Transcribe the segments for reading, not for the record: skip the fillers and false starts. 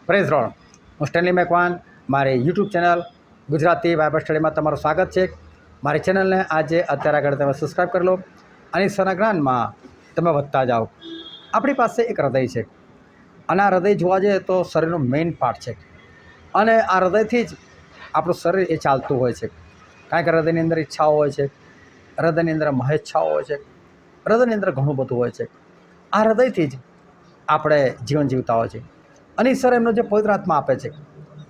Praise road. હું Stanley Macwan. મારી YouTube channel Gujarati Bible સ્ટડીમાં તમારું સ્વાગત છે. મારી ચેનલને આજે અત્યારે આગળ તમે સબસ્ક્રાઈબ કરી લો અને ઈશ્વરના જ્ઞાનમાં તમે વધતા જાઓ. આપણી પાસે એક હૃદય છે અને આ હૃદય જોવા જઈએ તો શરીરનો મેઇન પાર્ટ છે અને આ હૃદયથી જ આપણું શરીર એ ચાલતું હોય છે. કારણ કે હૃદયની અંદર ઈચ્છાઓ હોય છે, હૃદયની અંદર મહેચ્છાઓ હોય છે, હૃદયની અંદર ઘણું બધું હોય છે. આ હૃદયથી જ આપણે જીવન જીવતા હોય છે અને ઈશ્વર એમનો જે પવિત્ર આત્મા આપે છે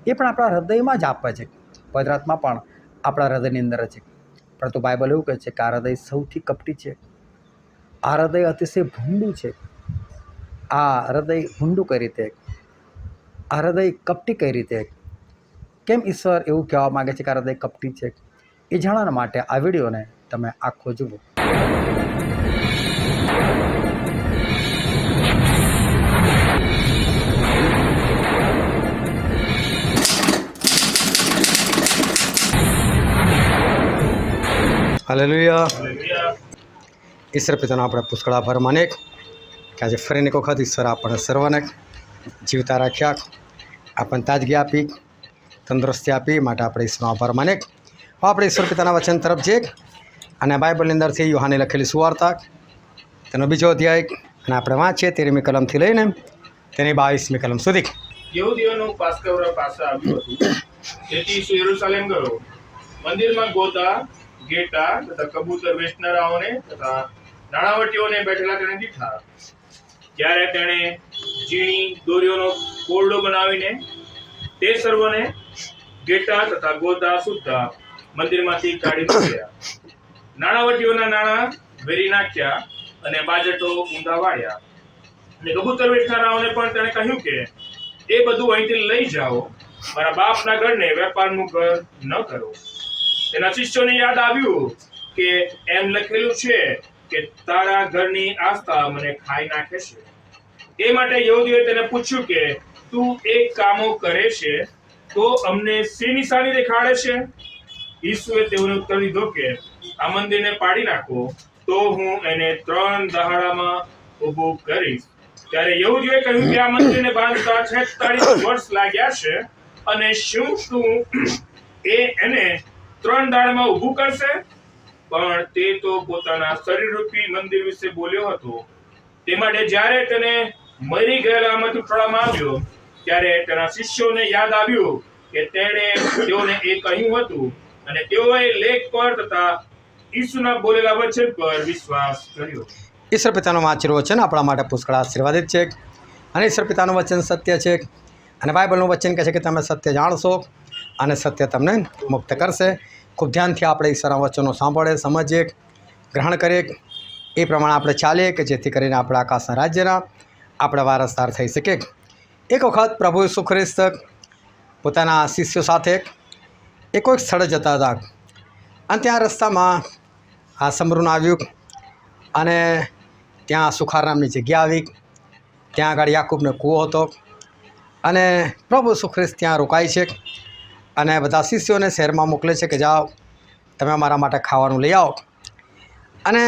એ પણ આપણા હૃદયમાં જ આપે છે. પવિત્ર આત્મા પણ આપણા હૃદયની અંદર છે. પરંતુ બાઇબલ એવું કહે છે કે આ હૃદય સૌથી કપટી છે, આ હૃદય અતિશય ભૂંડું છે. આ હૃદય ભૂંડું કઈ રીતે, આ હૃદય કપટી કઈ રીતે, કેમ ઈશ્વર એવું કહેવા માગે છે કે આ હૃદય કપટી છે, એ જાણવા માટે આ વિડીયોને તમે આખો જુઓ. હાલેલુયા. ઈશ્વર પિતાનો આપણે પુષ્કળ આભાર માનીએ કે આજે ફરીને એક વખત ઈશ્વર આપણને સર્વને જીવતા રાખ્યા, આપણને તાજગી આપી, તંદુરસ્તી આપી, માટે આપણે ઈશ્વરનો આભાર માનીએ. આપણે ઈશ્વર પિતાના વચન તરફ જઈએ અને બાઇબલની અંદરથી યુહાને લખેલી સુવાર્તા તેનો 2 અધ્યાય અને આપણે વાંચીએ 13મી કલમથી લઈને તેની 22મી કલમ સુધી. યહૂદીઓનું પાસ્કવર પાસે આવ્યું હતું, તેથી ઈસુ યરૂશલેમ ગયો. મંદિરમાં ગોતા, ઘેટા તથા કબૂતર વેચનારાઓને તથા નાણાવટીઓને બેઠેલા તેણે દીઠા. ત્યારે તેણે ઝીણી દોરીઓનો કોરડો બનાવીને તે સર્વને ઘેટા તથા ગોતા સુદ્ધા મંદિરમાંથી કાઢી મૂક્યા. નાણાવટીઓના નાણાં વેરી નાખ્યા અને બાજટો ઊંધા વાળ્યા. અને કબૂતર વેચનારાઓને પણ તેણે કહ્યું કે એ બધું અહીંથી લઈ જાઓ, મારા બાપના ઘરને વેપારનું ઘર ન કરો. તેના શિષ્યોને યાદ આવ્યું કે એમ લખેલું છે કે તારા ઘરની આસ્થા મને ખાઈ નાખે છે. એ માટે યહૂદીઓએ તેને પૂછ્યું કે તું એ કામો કરે છે તો અમને શી નિશાની દેખાડે છે? ઈસુએ તેઓને ઉત્તર દીધો કે આ મંદિરને પાડી નાખો તો હું એને 3 દહાડામાં ઊભું કરીશ. ત્યારે યહૂદીઓએ કહ્યું કે આ મંદિરને બાંધતા 46 વર્ષ લાગ્યા છે અને શું તું એને 3 દાડામાં ઊભું કરશે? પણ તે તો પોતાના શરીરરૂપી મંદિર વિશે બોલ્યો હતો. તે માટે જ્યારે તેને મરી ગયેલામાંથી ઉઠાડવામાં આવ્યો ત્યારે તેના શિષ્યોને યાદ આવ્યું કે તેણે તેઓને એ કહ્યું હતું અને તેઓએ લેખ પર તથા ઈસુના બોલેલા વચન પર વિશ્વાસ કર્યો. ઈશ્વર પિતાનું વાંચેલું વચન આપણા માટે પુષ્કળ આશીર્વાદિત છે અને ઈશ્વર પિતાનું વચન સત્ય છે અને બાઇબલનું વચન કહે છે કે તમે સત્ય જાણશો અને સત્ય તમને મુક્ત કરશે. ખૂબ ધ્યાનથી આપણે ઈશ્વરના વચનો સાંભળીએ, સમજીએ, ગ્રહણ કરીએ, એ પ્રમાણે આપણે ચાલીએ કે જેથી કરીને આપણે આકાશના રાજ્યના આપણે વારસદાર થઈ શકીએ. એક વખત પ્રભુ ઈસુ ખ્રિસ્ત પોતાના શિષ્યો સાથે એક સ્થળે જતા હતા અને ત્યાં રસ્તામાં આ સમરૂન આવ્યું અને ત્યાં સુખાર નામની જગ્યા આવી. ત્યાં આગળ યાકૂબનો કૂવો હતો અને પ્રભુ ઈસુ ખ્રિસ્ત ત્યાં રોકાય છે અને બધા શિષ્યોને શહેરમાં મોકલે છે કે જાઓ તમે અમારા માટે ખાવાનું લઈ આવો. અને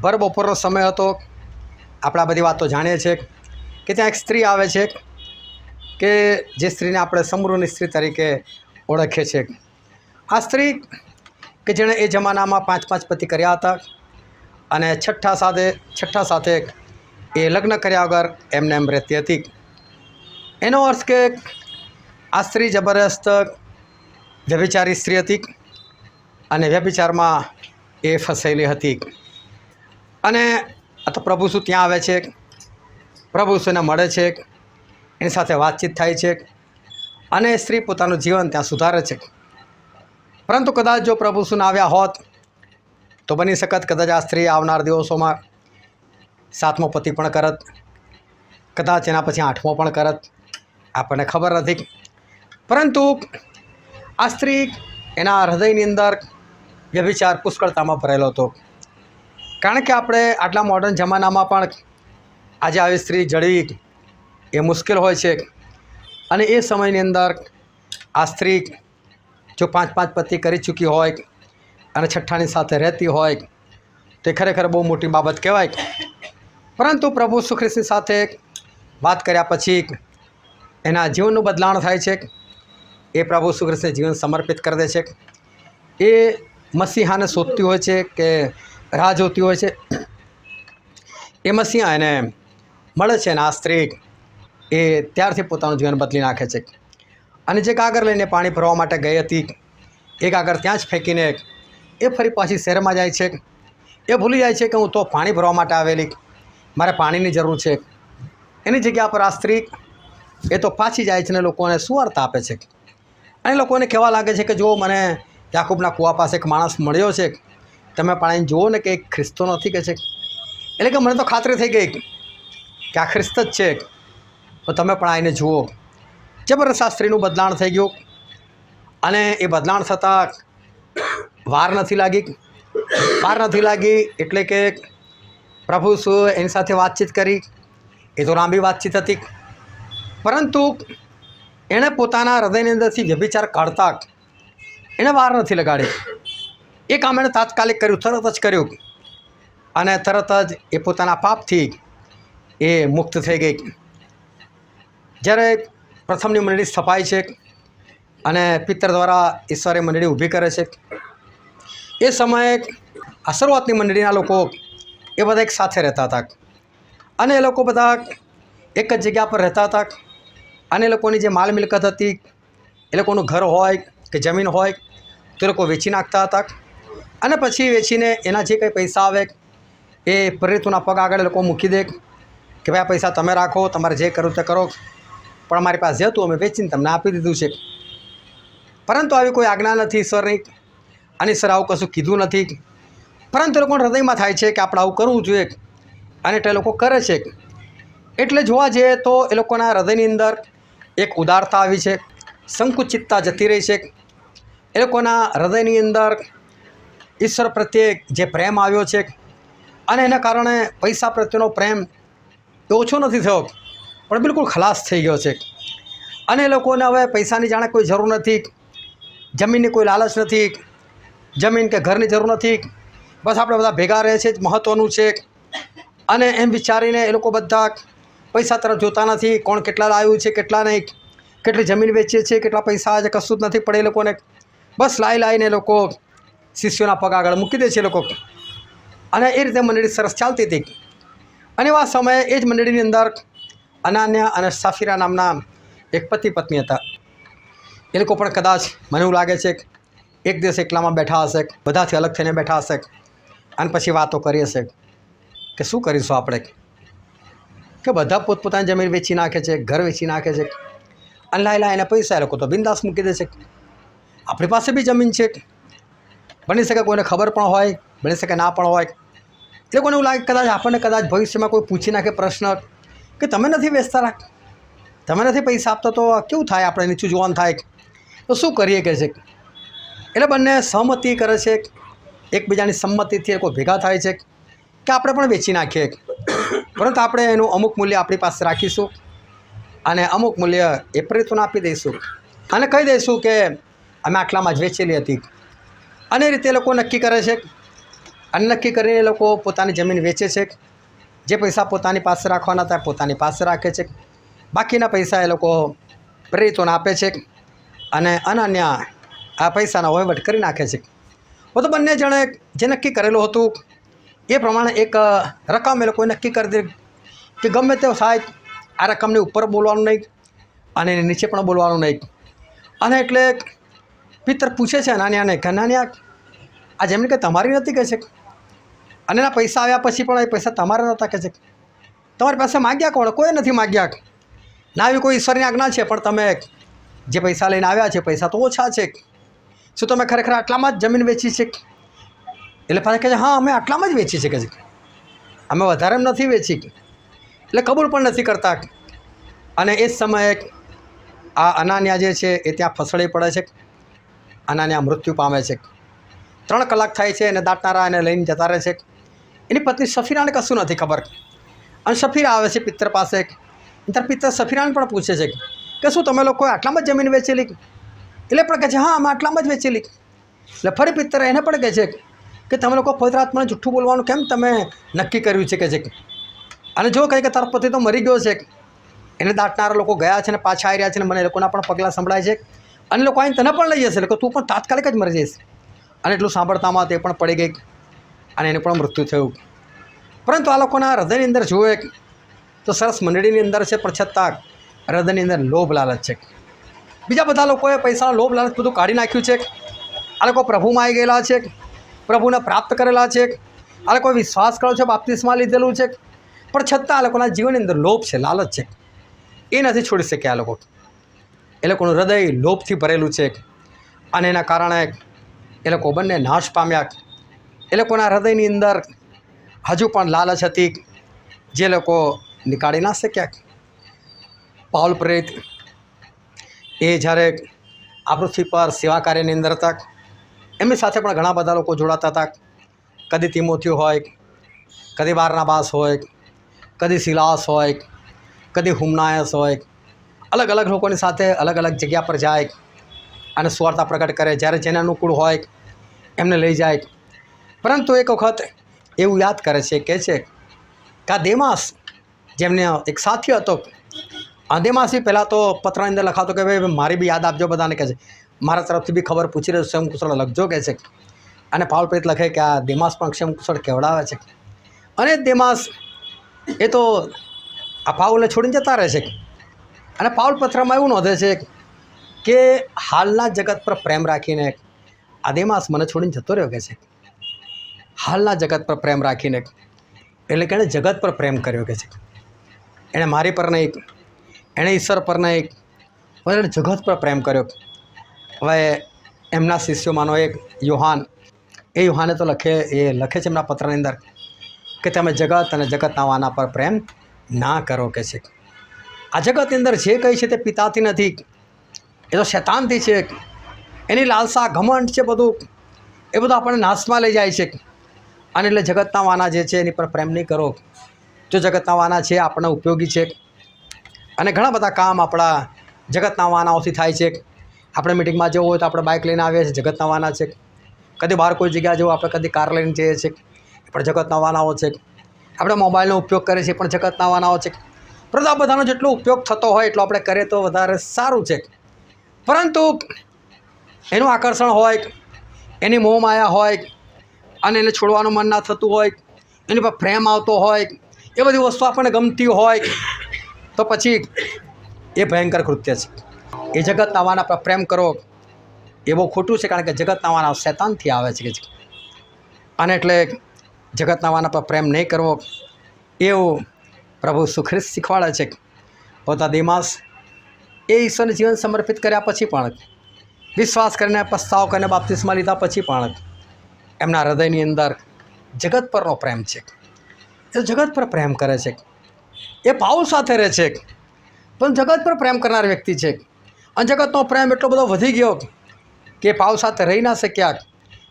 ભર બપોરનો સમય હતો. આપણે આ બધી વાતો જાણીએ છીએ કે ત્યાં એક સ્ત્રી આવે છે કે જે સ્ત્રીને આપણે સમરૂની સ્ત્રી તરીકે ઓળખીએ છીએ. આ સ્ત્રી કે જેણે એ જમાનામાં 5 પતિ કર્યા હતા અને છઠ્ઠા સાથે એ લગ્ન કર્યા વગર એમને એમ રહેતી હતી. એનો અર્થ કે આ સ્ત્રી જબરદસ્ત વ્યભિચારી સ્ત્રી હતી અને વ્યભિચારમાં એ ફસાયેલી હતી. અને આ તો પ્રભુ શું ત્યાં આવે છે, પ્રભુ શુંને મળે છે, એની સાથે વાતચીત થાય છે અને સ્ત્રી પોતાનું જીવન ત્યાં સુધારે છે. પરંતુ કદાચ જો પ્રભુ શું આવ્યા હોત તો બની શકત કદાચ આ સ્ત્રી આવનાર દિવસોમાં 7મો પતિ પણ કરત, કદાચ એના પછી 8મો પણ કરત, આપણને ખબર નથી. પરંતુ આ સ્ત્રી એના હૃદયની અંદર વ્યભિચાર પુષ્કળતામાં ભરેલો હતો. કારણ કે આપણે આટલા મોડર્ન જમાનામાં પણ આજે આવી સ્ત્રી જળવી એ મુશ્કેલ હોય છે અને એ સમયની અંદર આ સ્ત્રી જો 5 પતિ કરી ચૂકી હોય અને છઠ્ઠાની સાથે રહેતી હોય તો એ ખરેખર બહુ મોટી બાબત કહેવાય. પરંતુ પ્રભુ ઈસુ ખ્રિસ્તની સાથે વાત કર્યા પછી એના જીવનનું બદલાણ થાય છે. એ પ્રભુ ઈસુ ખ્રિસ્તને જીવન સમર્પિત કરી દે છે. એ મસીહાને શોધતી હોય છે કે રાહ જોતી હોય છે. એ મસીહા એને મળે છે અને આ સ્ત્રી એ ત્યારથી પોતાનું જીવન બદલી નાખે છે. અને જે ગાગર લઈને પાણી ભરવા માટે ગઈ હતી એ ગાગર ત્યાં જ ફેંકીને એ ફરી પાછી શહેરમાં જાય છે. એ ભૂલી જાય છે કે હું તો પાણી ભરવા માટે આવેલી, મારે પાણીની જરૂર છે. એની જગ્યા પર આ સ્ત્રી એ તો પાછી જાય છે અને લોકોને સુવાર્તા આપે છે. અને લોકોને કહેવા લાગે છે કે જો મને યાકૂબના કૂવા પાસે એક માણસ મળ્યો છે, તમે પાણી જુઓ ને કે એક ખ્રિસ્તો નથી કે છે. એટલે કે મને તો ખાતરી થઈ ગઈ કે આ ખ્રિસ્ત જ છે, તો તમે પણ આવીને જુઓ. જબરદસ્ત આ સ્ત્રીનું બદલાણ થઈ ગયું અને એ બદલાણ થતાં વાર નથી લાગી એટલે કે પ્રભુ ઈસુ એની સાથે વાતચીત કરી. એ તો લાંબી વાતચીત હતી, પરંતુ એણે પોતાના હૃદયની અંદરથી વ્યભિચાર કાઢતા એણે વાર નથી લગાડી. એ કામ એણે તાત્કાલિક કર્યું, તરત જ કર્યું અને તરત જ એ પોતાના પાપથી એ મુક્ત થઈ ગઈ. જ્યારે પ્રથમની મંડળી સ્થપાય છે અને પિત્તર દ્વારા ઈશ્વરે મંડળી ઊભી કરે છે, એ સમયે આ શરૂઆતની મંડળીના લોકો એ બધા એક સાથે રહેતા હતા અને એ લોકો બધા એક જ જગ્યા પર રહેતા હતા. અને એ લોકોની જે માલ મિલકત હતી, એ લોકોનું ઘર હોય કે જમીન હોય તો એ લોકો વેચી નાખતા હતા. અને પછી વેચીને એના જે કંઈ પૈસા આવે એ પ્રેરિતોના પગ આગળ એ લોકો મૂકી દે કે ભાઈ આ પૈસા તમે રાખો, તમારે જે કરવું તે કરો, પણ અમારી પાસે જે હતું અમે વેચીને તમને આપી દીધું છે. પરંતુ આવી કોઈ આજ્ઞા નથી ઈશ્વરની અને ઈશ્વરે આવું કશું કીધું નથી. પરંતુ એ લોકોના હૃદયમાં થાય છે કે આપણે આવું કરવું જોઈએ અને એટલે લોકો કરે છે. એટલે જોવા જઈએ તો એ લોકોના હૃદયની અંદર એક ઉદારતા આવી છે, સંકુચિતતા જતી રહી છે. એ લોકોના હૃદયની અંદર ઈશ્વર પ્રત્યે જે પ્રેમ આવ્યો છે અને એના કારણે પૈસા પ્રત્યેનો પ્રેમ એ ઓછો નથી થયો, પણ બિલકુલ ખલાસ થઈ ગયો છે. અને એ લોકોને હવે પૈસાની જાણે કોઈ જરૂર નથી, જમીનની કોઈ લાલચ નથી, જમીન કે ઘરની જરૂર નથી. બસ આપણે બધા ભેગા રહે છે જ મહત્ત્વનું છે. અને એમ વિચારીને એ લોકો બધા પૈસા તરફ જોતા નથી, કોણ કેટલા લાવ્યું છે કેટલા નહીં, કેટલી જમીન વેચીએ છીએ, કેટલા પૈસા આવે છે, કશું જ નથી પડે એ લોકોને. બસ લાવીને એ લોકો શિષ્યોના પગ આગળ મૂકી દે છે એ લોકો. અને એ રીતે મંડળી સરસ ચાલતી હતી. અને એવા સમયે એ જ મંડળીની અંદર અનાન્યા અને સાફીરા નામના એક પતિ પત્ની હતા. એ લોકો પણ કદાચ મને એવું લાગે છે એક દિવસ એકલામાં બેઠા હશે, બધાથી અલગ થઈને બેઠા હશે અને પછી વાતો કરી હશે કે શું કરીશું આપણે, કે બધા પોતપોતાની જમીન વેચી નાખે છે, ઘર વેચી નાખે છે અને લાઈને પૈસા એ લોકો તો બિંદાસ મૂકી દે છે. આપણી પાસે બી જમીન છે, બની શકે કોઈને ખબર પણ હોય, બની શકે ના પણ હોય. એ લોકોને એવું લાગે કદાચ આપણને કદાચ ભવિષ્યમાં કોઈ પૂછી નાખે પ્રશ્ન કે તમે નથી વેચતા રાખ, તમે નથી પૈસા આપતા, તો કેવું થાય, આપણે નીચું જોવાનું થાય, તો શું કરીએ કે છે. એટલે બંને સહમતિ કરે છે, એકબીજાની સંમતિથી એ લોકો ભેગા થાય છે કે આપણે પણ વેચી નાખીએ, પરંતુ આપણે એનું અમુક મૂલ્ય આપણી પાસે રાખીશું અને અમુક મૂલ્ય એ પ્રેરિતોને આપી દઈશું અને કહી દઈશું કે અમે આટલામાં જ વેચેલી હતી. અને એ રીતે એ લોકો નક્કી કરે છે અને નક્કી કરીને એ લોકો પોતાની જમીન વેચે છે. જે પૈસા પોતાની પાસે રાખવાના હતા પોતાની પાસે રાખે છે, બાકીના પૈસા એ લોકો પ્રેરિતોને આપે છે અને અનન્ય આ પૈસાનો વહીવટ કરી નાખે છે. તો બંને જણે જે નક્કી કરેલું હતું એ પ્રમાણે એક રકમ એ લોકોએ નક્કી કરી દીધી કે ગમે તે થાય આ રકમની ઉપર બોલવાનું નહીં અને એની નીચે પણ બોલવાનું નહીં. અને એટલે પિત્તર પૂછે છે અનાન્યાને કે અનાન્યા આ જમીન કે તમારી નથી કે છે, અને એના પૈસા આવ્યા પછી પણ એ પૈસા તમારા નહોતા કે છે, તમારી પાસે માગ્યા કોણ, કોઈ નથી માગ્યા, ના આવી કોઈ ઈશ્વરની આજ્ઞા છે, પણ તમે જે પૈસા લઈને આવ્યા છે પૈસા તો ઓછા છે, શું તમે ખરેખર આટલામાં જ જમીન વેચી છે? એટલે પાછા કહે છે હા અમે આટલામાં જ વેચી છે કે છે, અમે વધારે નથી વેચી. એટલે કબૂલ પણ નથી કરતા. અને એ જ સમયે આ અનાન્યા જે છે એ ત્યાં ફસડી પડે છે. અનાન્યા મૃત્યુ પામે છે. 3 કલાક થાય છે અને દાટનારા એને લઈને જતા રહે છે. એની પત્ની સફીરાને કશું નથી ખબર અને સફીરા આવે છે પિત્તર પાસે. ત્યારે પિત્તર સફીરાને પણ પૂછે છે કે શું તમે લોકોએ આટલામાં જ જમીન વેચેલી? એટલે પણ કહે છે હા અમે આટલામાં જ વેચેલી. એટલે ફરી પિત્તર એને પણ કહે છે કે તમે લોકો પવિત્ર આત્માને જુઠ્ઠું બોલવાનું કેમ તમે નક્કી કર્યું છે કે છે, અને જો કહે કે તારો પતિ તો મરી ગયો છે એને દાટનારા લોકો ગયા છે ને પાછા આવી રહ્યા છે ને મને એ લોકોના પણ પગલાં સંભળાય છે અને લોકો આવીને તને પણ લઈ જશે એટલે તું પણ તાત્કાલિક જ મરી જઈશ. અને એટલું સાંભળતામાં તે પણ પડી ગઈ અને એને પણ મૃત્યુ થયું. પરંતુ આ લોકોના હૃદયની અંદર જુએ તો સરસ મંડળીની અંદર છે પણ છતાં હૃદયની અંદર લોભ લાલચ છે. બીજા બધા લોકોએ પૈસાનો લોભ લાલચ બધું કાઢી નાખ્યું છે. આ લોકો પ્રભુમાં આવી ગયેલા છે, પ્રભુને પ્રાપ્ત કરેલા છે, આ લોકોએ વિશ્વાસ કર્યો છે, બાપ્તિસ્મા લીધેલું છે, પણ છતાં આ લોકોના જીવનની અંદર લોભ છે, લાલચ છે. એ નથી છોડી શક્યા આ લોકો. એ લોકોનું હૃદય લોભથી ભરેલું છે અને એના કારણે એ લોકો બંને નાશ પામ્યા. એ લોકોના હૃદયની અંદર હજુ પણ લાલચ હતી જે લોકો નીકાળી ના શક્યા. પાઉલ પ્રેરિત એ જ્યારે આ પૃથ્વી પર સેવા કાર્યની અંદર હતા, એમની સાથે પણ ઘણા બધા લોકો જોડાતા હતા. કદી તિમોથિયો હોય, કદી બારનાબાસ હોય, કદી સિલાસ હોય, કદી હુમનાયસ હોય, અલગ અલગ લોકોની સાથે અલગ અલગ જગ્યા પર જાય અને સ્વાર્થતા પ્રગટ કરે. જ્યારે જેને અનુકૂળ હોય એમને લઈ જાય. પરંતુ એક વખત એવું યાદ કરે છે, કહે છે કે આ દેમાસ જેમને એક સાથી હતો, આ દેમાસી પહેલાં તો પત્રની અંદર લખાતો કે ભાઈ મારી બી યાદ આપજો બધાને, કહે છે મારા તરફથી બી ખબર પૂછી રહ્યો ક્ષમ કુશળ લખજો, કહે છે. અને પાઉલ પ્રેરિત લખે કે આ દેમાસ પણ ક્ષમ કુશળ કહેવડાવે છે. અને દેમાસ એ તો આ પાઉલને છોડીને જતા રહે છે. અને પાઉલ પત્રમાં એવું નોંધે છે કે હાલના જગત પર પ્રેમ રાખીને આ દેમાસ મને છોડીને જતો રહ્યો, કહે છે. હાલના જગત પર પ્રેમ રાખીને એટલે કે એણે જગત પર પ્રેમ કર્યો, કહે છે. એણે મારી પર નહીં, એણે ઈશ્વર પર નહીં, પણ એણે જગત પર પ્રેમ કર્યો. હવે એમના શિષ્યોમાંનો એક યોહાન, એ યોહાને તો લખે છે એમના પત્રની અંદર કે તમે જગત અને જગતના વાના પર પ્રેમ ના કરો, કહે છે. આ જગતની અંદર જે કંઈ છે તે પિતાથી નથી, એ તો શૈતાનથી છે. એની લાલસા ઘમંડ છે, બધું એ બધું આપણને નાશમાં લઈ જાય છે. અને એટલે જગતના વાના જે છે એની પર પ્રેમ નહીં કરો. જો જગતના વાના છે આપણને ઉપયોગી છે અને ઘણા બધા કામ આપણા જગતના વાનાઓથી થાય છે. આપણે મિટિંગમાં જવું હોય તો આપણે બાઇક લઈને આવીએ છીએ, જગતના વાના છે. કદી બહાર કોઈ જગ્યાએ જવું આપણે કદી કાર લઈને જઈએ છીએ, પણ જગતના વાનાઓ છે. આપણે મોબાઈલનો ઉપયોગ કરીએ છીએ પણ જગતના વાનાઓ છે. પરંતુ આ બધાનો જેટલો ઉપયોગ થતો હોય એટલો આપણે કરીએ તો વધારે સારું છે. પરંતુ એનું આકર્ષણ હોય, એની મોહમાયા હોય અને એને છોડવાનું મન ના થતું હોય, એની પર પ્રેમ આવતો હોય, એ બધી વસ્તુ આપણને ગમતી હોય તો પછી એ ભયંકર કૃત્ય છે. એ જગતના વાના પર પ્રેમ કરો એ બહુ ખોટું છે, કારણ કે જગતના વાના શૈતાનથી આવે છે. અને એટલે જગતના વાના પર પ્રેમ નહીં કરવો એવું પ્રભુ ઈસુ ખ્રિસ્ત શીખવાડે છે. પોતા દેમાસ એ ઈશ્વરને જીવન સમર્પિત કર્યા પછી પણ, વિશ્વાસ કરીને પસ્તાવ કરીને બાપ્તિસ્મા લીધા પછી પણ એમના હૃદયની અંદર જગત પરનો પ્રેમ છે. એ જગત પર પ્રેમ કરે છે. એ પાઉલ સાથે રહે છે પણ જગત પર પ્રેમ કરનાર વ્યક્તિ છે. અને જગતનો પ્રેમ એટલો બધો વધી ગયો કે પાઉલ સાથે રહી ના શક્યા,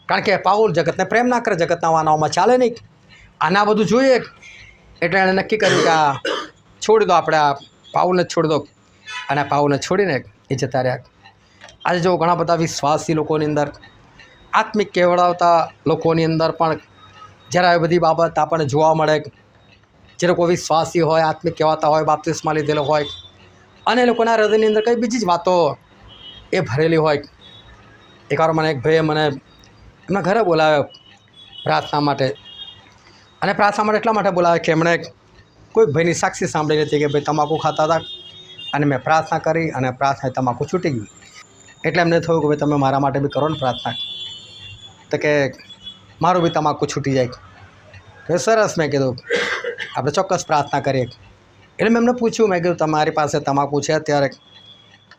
કારણ કે પાઉલ જગતને પ્રેમ ના કરે, જગતના વાનાઓમાં ચાલે નહીં. આના બધું જોઈએ એટલે એણે નક્કી કર્યું કે આ છોડી દો, આપણે આ પાઉલને છોડી દો. અને પાઉલને છોડીને એ જતા રહ્યા. આજે જો ઘણા બધા વિશ્વાસી લોકોની અંદર, આત્મિક કહેવડાવતા લોકોની અંદર પણ જ્યારે આવી બધી બાબત આપણને જોવા મળે, જે લોકો વિશ્વાસી હોય, આત્મિક કહેવાતા હોય, બાપ્તિસ્મા લીધેલો હોય અને એ લોકોના હૃદયની અંદર કંઈ બીજી જ વાતો એ ભરેલી હોય. એકવાર મને એક ભાઈએ મને એમના ઘરે બોલાવ્યો પ્રાર્થના માટે. અને પ્રાર્થના માટે એટલા માટે બોલાવ્યો કે એમણે કોઈ ભાઈની સાક્ષી સાંભળી હતી કે ભાઈ તમાકુ ખાતા હતા અને મેં પ્રાર્થના કરી અને પ્રાર્થના તમાકુ છૂટી ગયું. એટલે એમને થયું કે ભાઈ તમે મારા માટે બી કરો ને પ્રાર્થના. તો કે મારું બી તમાકુ છૂટી જાય. તો સરસ, મેં કીધું આપણે ચોક્કસ પ્રાર્થના કરીએ. એટલે મેં એમને પૂછ્યું, મેં કીધું તમારી પાસે તમાકુ છે અત્યારે?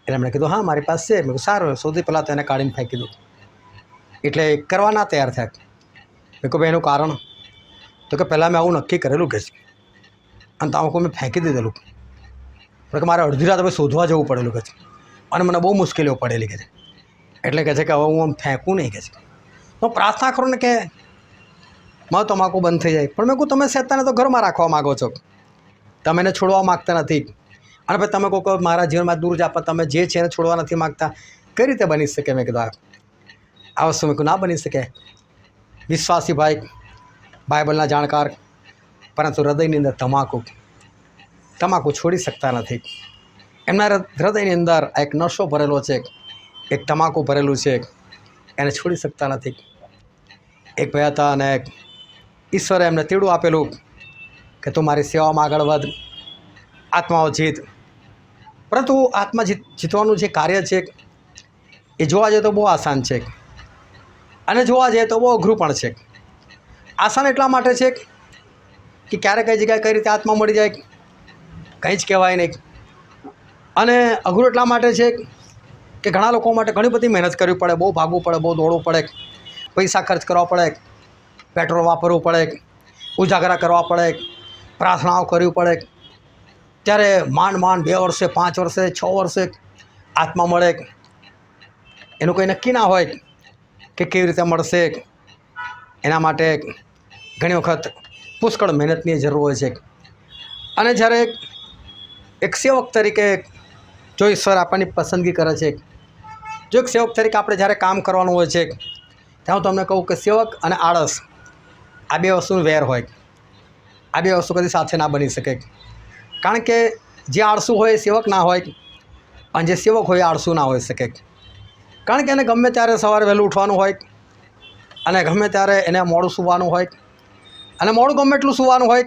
એટલે એમણે કીધું હા મારી પાસે છે. મેં કીધું સારું. સૌથી પહેલાં તો એને કાઢીને ફેંકી દઉં. એટલે કરવા ના તૈયાર થયા. મેં કહું ભાઈ એનું કારણ? તો કે પહેલાં મેં આવું નક્કી કરેલું કે છે અને તમાકુ મેં ફેંકી દીધેલું. કે મારે અડધી રાત હવે શોધવા જવું પડેલું કે છે અને મને બહુ મુશ્કેલીઓ પડેલી કે છે. એટલે કહે છે કે હવે હું આમ ફેંકું નહીં કે છે. તો પ્રાર્થના કરો ને કે મારું તમાકુ બંધ થઈ જાય. પણ મેં કહું તમે શેતાને તો ઘરમાં રાખવા માગો છો, તમે એને છોડવા માગતા નથી. અને પછી તમે કહો મારા જીવનમાં દૂર જા, પણ તમે જે છે એને છોડવા નથી માગતા. કઈ રીતે બની શકે? મેં કીધું આ વસ્તુ મેં કહું ના બની શકે. વિશ્વાસી ભાઈ, બાઇબલના જાણકાર, પરંતુ હૃદયની અંદર તમાકુ તમાકુ છોડી શકતા નથી. એમના હૃદયની અંદર એક નશો ભરેલો છે, એક તમાકુ ભરેલું છે, એને છોડી શકતા નથી. એક ભાઈ હતા અને ઈશ્વરે એમને તેડું આપેલું કે તું મારી સેવામાં આગળ વધ, આત્માઓ જીત. પરંતુ આત્મા જીતવાનું જે કાર્ય છે એ જોવા જઈએ તો બહુ આસાન છે અને જોવા જઈએ તો બહુ અઘરું પણ છે. આસાન એટલા માટે છે કે ક્યારે કઈ જગ્યાએ કઈ રીતે આત્મા મળી જાય કંઈ જ કહેવાય નહીં. અને અઘરું એટલા માટે છે કે ઘણા લોકો માટે ઘણી બધી મહેનત કરવી પડે, બહુ ભાગવું પડે, બહુ દોડવું પડે, પૈસા ખર્ચ કરવા પડે, પેટ્રોલ વાપરવું પડે, ઉજાગરા કરવા પડે, પ્રાર્થનાઓ કરવી પડે. ત્યારે માંડ 2 વર્ષે, 5 વર્ષે, 6 વર્ષે આત્મા મળે. એનું કંઈ નક્કી ના હોય કે કેવી રીતે મળશે. એના માટે ઘણી વખત પુષ્કળ મહેનતની જરૂર હોય છે. અને જ્યારે એક સેવક તરીકે જો ઈશ્વર આપણને પસંદગી કરે છે, જો એક સેવક તરીકે આપણે જ્યારે કામ કરવાનું હોય છે, ત્યાં હું તમને કહું કે સેવક અને આળસ આ બે વસ્તુનું વેર હોય. આ બે વસ્તુ કદી સાથે ના બની શકે. કારણ કે જે આળસુ હોય એ સેવક ના હોય અને જે સેવક હોય એ આળસુ ના હોઈ શકે. કારણ કે એને ગમે ત્યારે સવારે વહેલું ઉઠવાનું હોય અને ગમે ત્યારે એને મોડું સૂવાનું હોય અને મોડું ગમે એટલું સૂવાનું હોય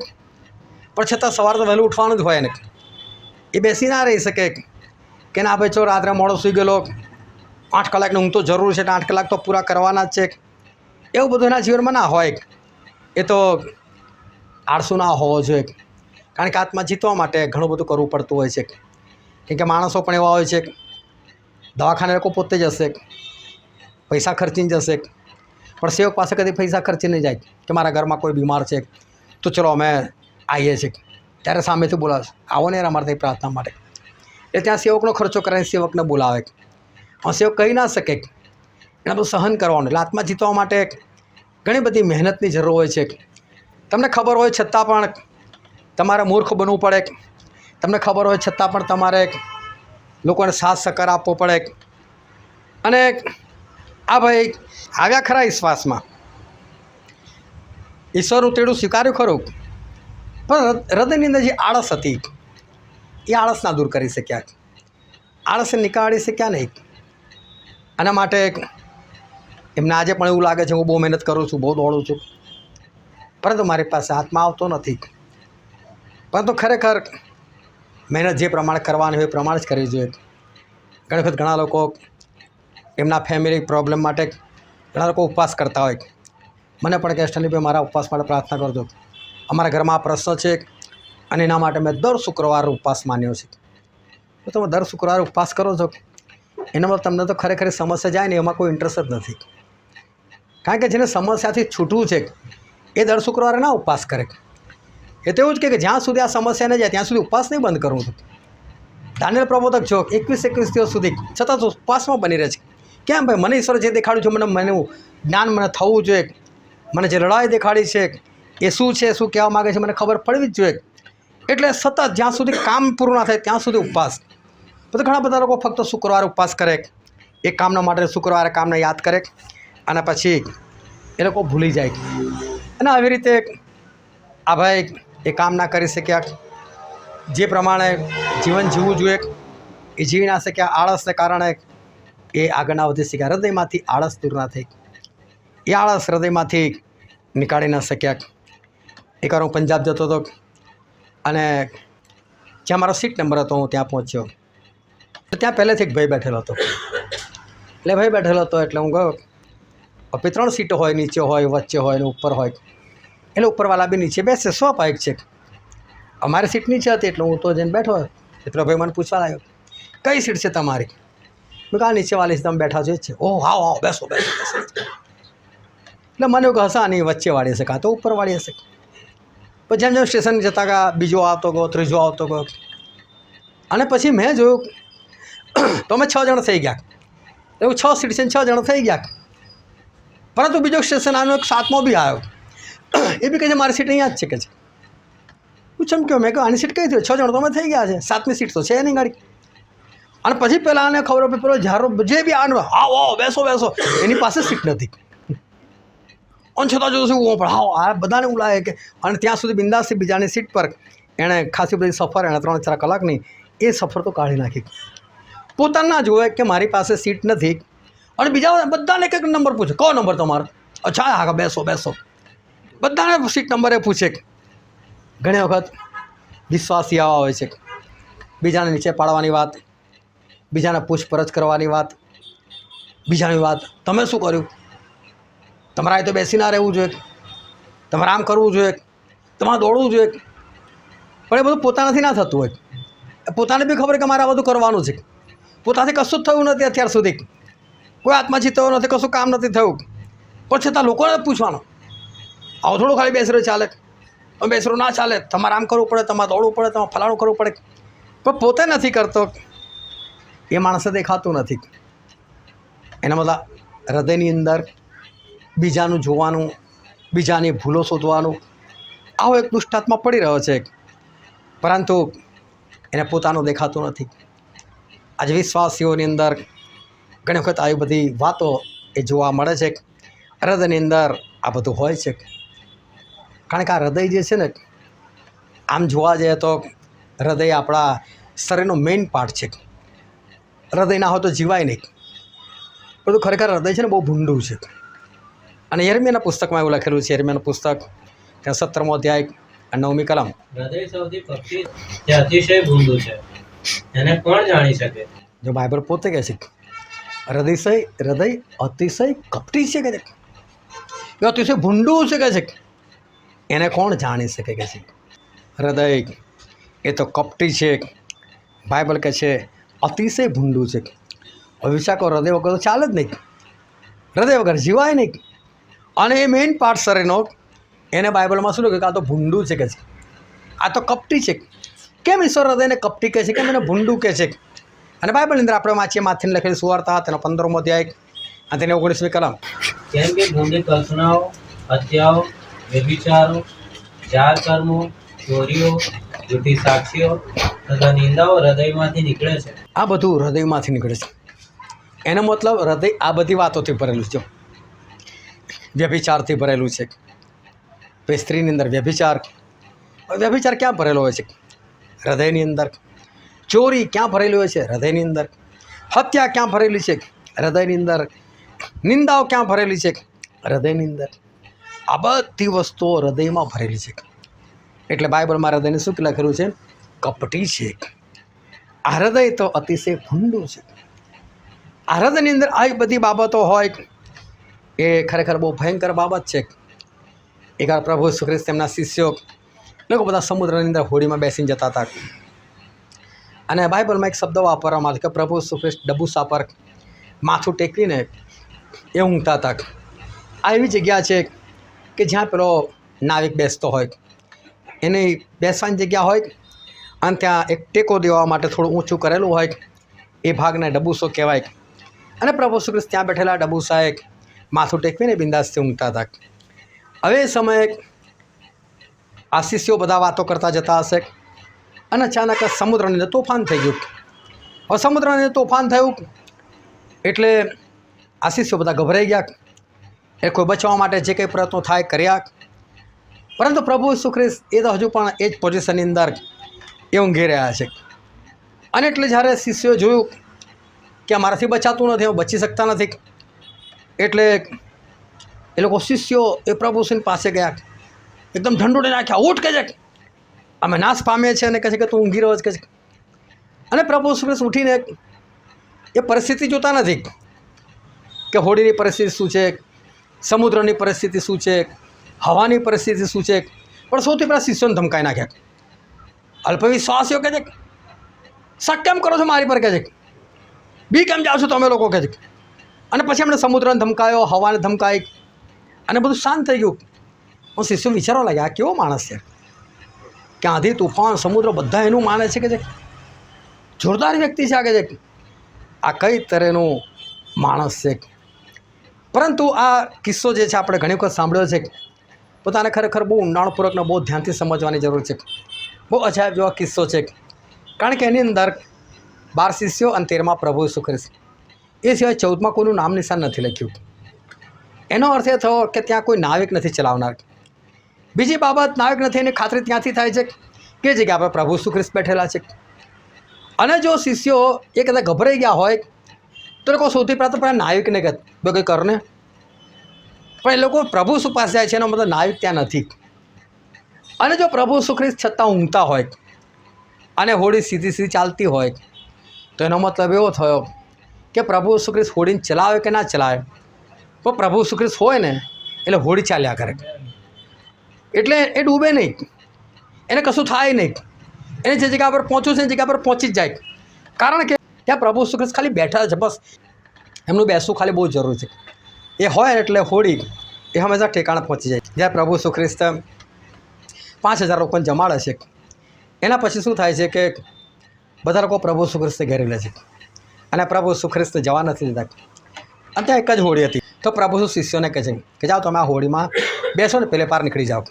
પણ છતાં સવારે તો વહેલું ઉઠવાનું જ હોય એને. એ બેસી ના રહી શકે કે ના ભાઈ ચો રાત્રે મોડો સૂઈ ગયેલો, 8 કલાકની ઊંઘ તો જરૂર છે, 8 કલાક તો પૂરા કરવાના જ છે. એવું બધું એના જીવનમાં ના હોય. એ તો આળસુ ના હોવો જોઈએ. કારણ કે આત્મા જીતવા માટે ઘણું બધું કરવું પડતું હોય છે. કેમ કે માણસો પણ એવા હોય છે, દવાખાને લોકો પોતે જશે, પૈસા ખર્ચીને જશે, પણ સેવક પાસે કદી પૈસા ખર્ચીને જાય કે મારા ઘરમાં કોઈ બીમાર છે તો ચલો અમે આવીએ છીએ. ત્યારે સામેથી બોલાવશે, આવો ને યાર અમારે ત્યાં પ્રાર્થના માટે. એટલે ત્યાં સેવકનો ખર્ચો કરાવીને સેવકને બોલાવે. હવે સેવક કહી ના શકે, એને બધું સહન કરવાનું. એટલે આત્મા જીતવા માટે ઘણી બધી મહેનતની જરૂર હોય છે. તમને ખબર હોય છતાં પણ તમારે મૂર્ખ બનવું પડે. તમને ખબર હોય છતાં પણ તમારે લોકોને સાથ સહકાર આપવો પડે. અને આ ભાઈ આવ્યા ખરા વિશ્વાસમાં, ઈશ્વરનું તેડું સ્વીકાર્યું ખરું, પણ હૃદયની અંદર જે આળસ હતી એ આળસ ના દૂર કરી શક્યા, આળસને નીકાળી શક્યા નહીં. આના માટે એમને આજે પણ એવું લાગે છે હું બહુ મહેનત કરું છું, બહુ દોડું છું, પરંતુ મારી પાસે આત્મા આવતો નથી. પરંતુ ખરેખર મહેનત જે પ્રમાણે કરવાની હોય એ પ્રમાણે જ કરવી જોઈએ. ઘણી વખત ઘણા લોકો એમના ફેમિલી પ્રોબ્લેમ માટે ઘણા લોકો ઉપવાસ કરતા હોય. મને પણ કે સ્ટનલીભાઈ મારા ઉપવાસ માટે પ્રાર્થના કરજો. અમારા ઘરમાં આ પ્રશ્ન છે અને એના માટે મેં દર શુક્રવારે ઉપવાસ માન્યો છે. તો તમે દર શુક્રવારે ઉપવાસ કરો છો એના માટે તમને તો ખરેખર સમસ્યા જાય ને એમાં કોઈ ઇન્ટરેસ્ટ જ નથી. કારણ કે જેને સમસ્યાથી છૂટવું છે એ દર શુક્રવારે ના ઉપવાસ કરે. એ તો એવું જ કે જ્યાં સુધી આ સમસ્યા ન જાય ત્યાં સુધી ઉપવાસ નહીં બંધ કરવું. દાનિયેલ પ્રબોધક જો 21 દિવસ સુધી સતત ઉપવાસમાં બની રહે છે. કેમ ભાઈ? મને ઈશ્વર જે દેખાડ્યું છે, મને જ્ઞાન મને થવું જોઈએ, મને જે લડાઈ દેખાડી છે એ શું છે, શું કહેવા માગે છે મને ખબર પડવી જ જોઈએ. એટલે સતત જ્યાં સુધી કામ પૂરું ના થાય ત્યાં સુધી ઉપવાસ. તો ઘણા બધા લોકો ફક્ત શુક્રવારે ઉપવાસ કરે, એક કામના માટે શુક્રવારે કામને યાદ કરે અને પછી એ લોકો ભૂલી જાય. અને આવી રીતે આ ભાઈ એ કામ ના કરી શક્યા, જે પ્રમાણે જીવન જીવવું જોઈએ એ જીવી ના શક્યા. આળસને કારણે એ આગળ ના વધી શક્યા. હૃદયમાંથી આળસ દૂર ના થઈ, એ આળસ હૃદયમાંથી નીકાળી ના શક્યા. એકવાર હું પંજાબ જતો હતો અને જ્યાં મારો સીટ નંબર હતો હું ત્યાં પહોંચ્યો. તો ત્યાં પહેલેથી એક ભાઈ બેઠેલો હતો. એટલે ભાઈ બેઠેલો હતો એટલે હું ગયો. 3 સીટો હોય, નીચે હોય, વચ્ચે હોય ને ઉપર હોય. એટલે ઉપરવાળા બી નીચે બેસે, સ્વાભાવિક છે. અમારી સીટ નીચે હતી એટલે હું તો જઈને બેઠો. એટલે ભાઈ મને પૂછવા લાગ્યો કઈ સીટ છે તમારી? મેં કહા નીચેવાળી તમે બેઠા છો એ જ છે. ઓહ હા હા બેસો બેસો બેસો. એટલે મને એવું હસા નહીં, વચ્ચેવાળી હશે કાં તો ઉપરવાળી હશે. પછી જેમ જેમ સ્ટેશન જતા ગયા બીજો આવતો ગયો, ત્રીજો આવતો ગયો અને પછી મેં જોયું તો અમે 6 જણ થઈ ગયા. એવું 6 સીટ છે 6 જણ થઈ ગયા. પરંતુ બીજો સ્ટેશન આવ્યો, એક 7મો બી આવ્યો. એ બી કહે છે મારી સીટ અહીંયા જ છે કે છે. હું ચમક્યો, મેં કહ્યું આની સીટ કઈ થયું? 6 જણ તો અમે થઈ ગયા છે, 7મી સીટ તો છે નહીં ગાડી. અને પછી પહેલાં આને ખબર પડી પેલો જારો જે બી આનો આવો બેસો બેસો, એની પાસે સીટ નથી. અને છતાં જોઉં છું હું પણ હા આ બધાને એવું લાગે કે અને ત્યાં સુધી બિંદાસથી બીજાની સીટ પર એણે ખાસી બધી સફર એણે 3-4 કલાકની એ સફર તો કાઢી નાખી. પોતાના જોવે કે મારી પાસે સીટ નથી અને બીજા બધાને એક એક નંબર પૂછે, કયો નંબર તમારો? અચ્છા હા બેસો બેસો, બધાને સીટ નંબરે પૂછે. ઘણી વખત વિશ્વાસી આવા હોય છે, બીજાને નીચે પાડવાની વાત, બીજાને પૂછપરછ કરવાની વાત, બીજાની વાત તમે શું કર્યું, તમારે અહીં તો બેસી ના રહેવું જોઈએ, તમારે આમ કરવું જોઈએ, તમારે દોડવું જોઈએ. પણ એ બધું પોતાનાથી ના થતું હોય. પોતાને બી ખબર કે મારે આ બધું કરવાનું છે, પોતાથી કશું જ થયું નથી અત્યાર સુધી, કોઈ આત્માચિત થયો નથી, કશું કામ નથી થયું, પણ છતાં લોકોને પૂછવાનું આવું થોડું ખાલી બેસરો ચાલે, બેસરો ના ચાલે, તમારે આમ કરવું પડે, તમારે દોડવું પડે, તમારે ફલાણું કરવું પડે. પણ પોતે નથી કરતો એ માણસે દેખાતું નથી. એના બધા હૃદયની અંદર બીજાનું જોવાનું, બીજાની ભૂલો શોધવાનું, આવો એક દુષ્ટાત્મા પડી રહ્યો છે, પરંતુ એને પોતાનું દેખાતું નથી. આજે વિશ્વાસીઓની અંદર ઘણી વખત આવી બધી વાતો એ જોવા મળે છે. હૃદયની અંદર આ બધું હોય છે, કારણ કે આ હૃદય જે છે ને, આમ જોવા જઈએ તો હૃદય આપણા શરીરનો મેઇન પાર્ટ છે. હૃદય ના હોય તો જીવાય નહીં. બધું ખરેખર હૃદય છે ને બહુ ભૂંડું છે. અને યર્મિયાના પુસ્તકમાં એવું લખેલું છે, યર્મિયાનું પુસ્તક ત્યાં 17મો અધ્યાય 9મી કલમ. હૃદય સૌથી કપટી તે અતિશય ભૂંડું છે, એને કોણ જાણી શકે? જો બાઇબલ પોતે કહે છે હૃદય અતિશય કપટી છે, કે છે એ અતિશય ભૂંડું છે, કે છે એને કોણ જાણી શકે, કે છે હૃદય એ તો કપટી છે. બાઇબલ કહે છે અતિશય ભૂંડું છે. હવે વિચાર કરો, હૃદય વગર તો ચાલે જ નહીં, હૃદય વગર જીવાય નહીં. અને એ મેઇન પાર્ટ શરીરનો એને બાઇબલમાં શું લખ્યું કે આ તો ભૂંડું છે, કે છે આ તો કપટી છે. કેમ ઈશ્વર હૃદયને કપટી કહે છે, કેમ એને ભૂંડું કહે છે? અને બાઇબલની અંદર આપણે વાંચીએ માથીને લખેલી સુવાર્તા તેનો 15મો અધ્યાય અને તેની 19મી કલમ. કેમ કે ભૂંડી કલ્પનાઓ, હત્યાઓ, વ્યભિચારો, જાર કર્મો, ચોરીઓ, જૂઠી સાક્ષીઓ તથા નિંદાઓ હૃદયમાંથી નીકળે છે. આ બધું હૃદયમાંથી નીકળે છે. એનો મતલબ હૃદય આ બધી વાતોથી ભરેલું છે. વ્યભિચારથી ભરેલું છે. ભાઈ સ્ત્રીની અંદર વ્યભિચાર ક્યાં ભરેલો હોય છે? હૃદયની અંદર. ચોરી ક્યાં ભરેલી હોય છે? હૃદયની અંદર. હત્યા ક્યાં ભરેલી છે? હૃદયની અંદર. નિંદાઓ ક્યાં ભરેલી છે? હૃદયની અંદર. આ બધી વસ્તુઓ હૃદયમાં ભરેલી છે. એટલે બાઇબલમાં હૃદયને શું લખેલું છે? કપટી છે. આ હૃદય તો અતિશય ભૂંડું છે. આ હૃદયની અંદર આવી બધી બાબતો હોય એ ખરેખર બહુ ભયંકર બાબત છે. એકવાર પ્રભુ ઈસુ ખ્રિસ્ત તેમના શિષ્યો લોકો બધા સમુદ્રની અંદર હોડીમાં બેસીને જતા હતા. અને બાઇબલમાં એક શબ્દ વાપરવામાં આવે કે પ્રભુ ઈસુ ખ્રિસ્ત ડબુસા પર માથું ટેકવીને એ ઊંઘતા હતા. આ એવી જગ્યા છે કે જ્યાં પેલો નાવિક બેસતો હોય, એની બેસવાની જગ્યા હોય અને ત્યાં એક ટેકો દેવા માટે થોડું ઊંચું કરેલું હોય, એ ભાગને ડબુસો કહેવાય. અને પ્રભુ ઈસુ ખ્રિસ્ત ત્યાં બેઠેલા ડબુસાએ માથું ટેકવીને બિંદાસથી ઊંઘતા હતા. હવે એ સમયે આ શિષ્યો બધા વાતો કરતા જતા હશે અને અચાનક સમુદ્રની અંદર તોફાન થઈ ગયું. હવે સમુદ્રની અંદર તોફાન થયું એટલે આ શિષ્યો બધા ગભરાઈ ગયા. એ કોઈ બચવા માટે જે કંઈ પ્રયત્નો થાય કર્યા, પરંતુ પ્રભુ ઈસુ ખ્રિસ્ત એ તો હજુ પણ એ જ પોઝિશનની અંદર એ ઊંઘી રહ્યા છે. અને એટલે જ્યારે શિષ્યોએ જોયું કે અમારાથી બચાતું નથી, અમે બચી શકતા નથી, એટલે એ લોકો શિષ્યો એ પ્રભુ ઈસુની પાસે ગયા, એકદમ ઢંઢોળી નાખ્યા, ઉઠ કે છે અમે નાશ પામીએ છીએ, અને કહે છે કે તું ઊંઘી રહ્યો છે, કે છે. અને પ્રભુ ઈસુ ખ્રિસ્ત ઉઠીને એ પરિસ્થિતિ જોતા નથી કે હોડીની પરિસ્થિતિ શું છે, સમુદ્રની પરિસ્થિતિ શું છે, હવાની પરિસ્થિતિ શું છે, પણ સૌથી પહેલાં શિષ્યોને ધમકાઈ નાખ્યા. અલ્પવિશ્વાસીઓ કહે છે શક કેમ કરો છો મારી પર, કહે છે બી કેમ જાઓ છો તમે લોકો, કહે છે. અને પછી એમણે સમુદ્રને ધમકાયો, હવાને ધમકાઈ અને બધું શાંત થઈ ગયું. હું શિષ્યો વિચારવા લાગ્યા આ કેવો માણસ છે કે આંધી તુફાન સમુદ્ર બધા એનું માને છે, કે જે જોરદાર વ્યક્તિ છે આ, કે જે આ કઈ તરહનું માણસ છે. પરંતુ આ કિસ્સો જે છે આપણે ઘણી વખત સાંભળ્યો છે, પોતાને ખરેખર બહુ ઊંડાણપૂર્વકને બહુ ધ્યાનથી સમજવાની જરૂર છે. બહુ અજાયબ જેવો કિસ્સો છે, કારણ કે એની અંદર 12 શિષ્યો અને 13માં પ્રભુ ઈસુ ખ્રિસ્ત, એ સિવાય 14માં કોઈનું નામ નિશાન નથી લખ્યું. એનો અર્થ એ થયો કે ત્યાં કોઈ નાવિક નથી ચલાવનાર. બીજી બાબત, નાવિક નથી એની ખાતરી ત્યાંથી થાય છે તે જગ્યા પર પ્રભુ ઈસુ ખ્રિસ્ત બેઠેલા છે. અને જો શિષ્યો એ કદાચ ગભરાઈ ગયા હોય તો લોકો સૌથી પહેલાં નાવિકને કહે કંઈ કરને, પણ એ લોકો પ્રભુ ઈસુ પાસે જાય છે એનો મતલબ નાવિક ત્યાં નથી. અને જો પ્રભુ ઈસુ ખ્રિસ્ત છતાં ઊંઘતા હોય અને હોડી સીધી ચાલતી હોય તો એનો મતલબ એવો થયો કે પ્રભુ ઈસુ ખ્રિસ્ત હોડીને ચલાવે કે ના ચલાવે, પણ પ્રભુ ઈસુ ખ્રિસ્ત હોય ને એટલે હોડી ચાલ્યા કરે, એટલે એ ડૂબે નહીં, એને કશું થાય નહીં, એને જે જગ્યા પર પહોંચવું છે એ જગ્યા પર પહોંચી જ જાય. કારણ કે ત્યાં પ્રભુ ઈસુ ખ્રિસ્ત ખાલી બેઠા છે, બસ એમનું બેસવું ખાલી બહુ જરૂરી છે. એ હોય એટલે હોડી એ હંમેશા ઠેકાણે પહોંચી જાય. જ્યાં પ્રભુ ઈસુ ખ્રિસ્ત 5000 લોકોને જમાડે છે, એના પછી શું થાય છે કે બધા લોકો પ્રભુ ઈસુ ખ્રિસ્તને ઘેરી લે છે અને પ્રભુ ઈસુ ખ્રિસ્ત જવા નથી દેતા. અને ત્યાં એક જ હોડી હતી. તો પ્રભુ ઈસુ શિષ્યોને કહે છે કે જાઓ તમે આ હોડીમાં બેસો ને પેલે પાર નીકળી જાઓ.